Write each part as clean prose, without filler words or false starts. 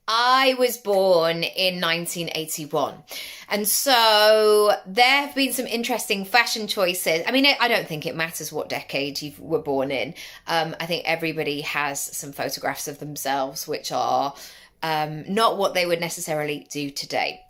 I was born in 1981. And so there have been some interesting fashion choices. I mean, I don't think it matters what decade you were born in. I think everybody has some photographs of themselves which are not what they would necessarily do today.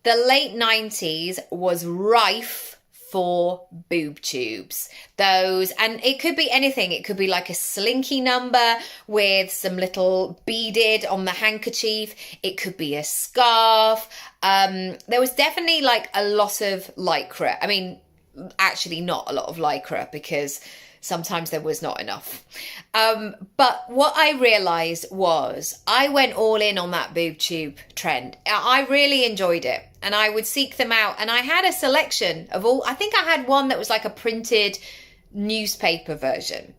The late 90s was rife for boob tubes. Those, and it could be anything. It could be like a slinky number with some little beaded on the handkerchief. It could be a scarf. There was definitely like a lot of lycra. I mean, actually not a lot of lycra because sometimes there was not enough. But what I realized was I went all in on that boob tube trend. I really enjoyed it and I would seek them out. And I had a selection of all, I think I had one that was like a printed newspaper version.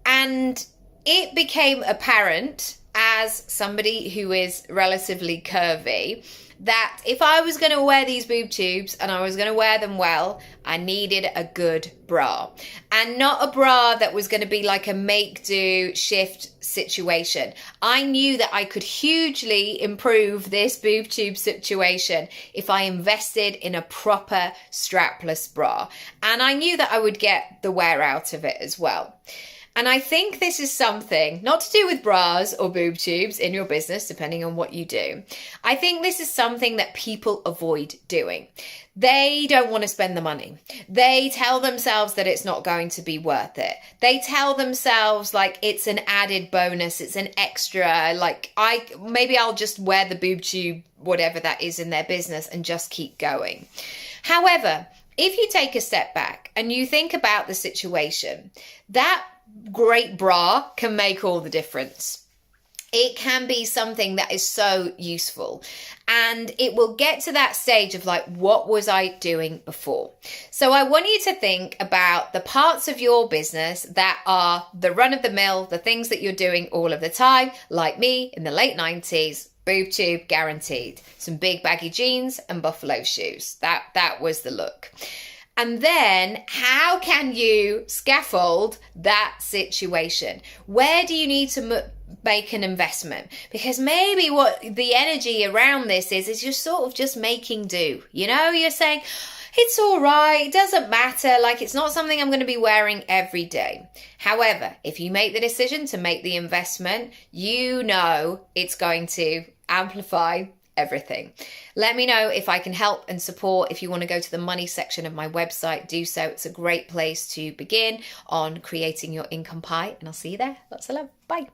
And it became apparent as somebody who is relatively curvy that if I was going to wear these boob tubes and I was going to wear them well, I needed a good bra. And not a bra that was going to be like a make do shift situation. I knew that I could hugely improve this boob tube situation if I invested in a proper strapless bra. And I knew that I would get the wear out of it as well. And I think this is something, not to do with bras or boob tubes in your business, depending on what you do. I think this is something that people avoid doing. They don't want to spend the money. They tell themselves that it's not going to be worth it. They tell themselves like it's an added bonus, it's an extra, like maybe I'll just wear the boob tube, whatever that is in their business, and just keep going. However, if you take a step back and you think about the situation, that great bra can make all the difference. It can be something that is so useful and it will get to that stage of like, what was I doing before? So I want you to think about the parts of your business that are the run of the mill, the things that you're doing all of the time, like me in the late 90s, boob tube guaranteed, some big baggy jeans and buffalo shoes. That was the look. And then how can you scaffold that situation? Where do you need to make an investment? Because maybe what the energy around this is you're sort of just making do. You know, you're saying, it's all right, it doesn't matter, like it's not something I'm going to be wearing every day. However, if you make the decision to make the investment, you know it's going to amplify everything. Let me know if I can help and support. If you want to go to the money section of my website, do so. It's a great place to begin on creating your income pie, and I'll see you there. Lots of love. Bye.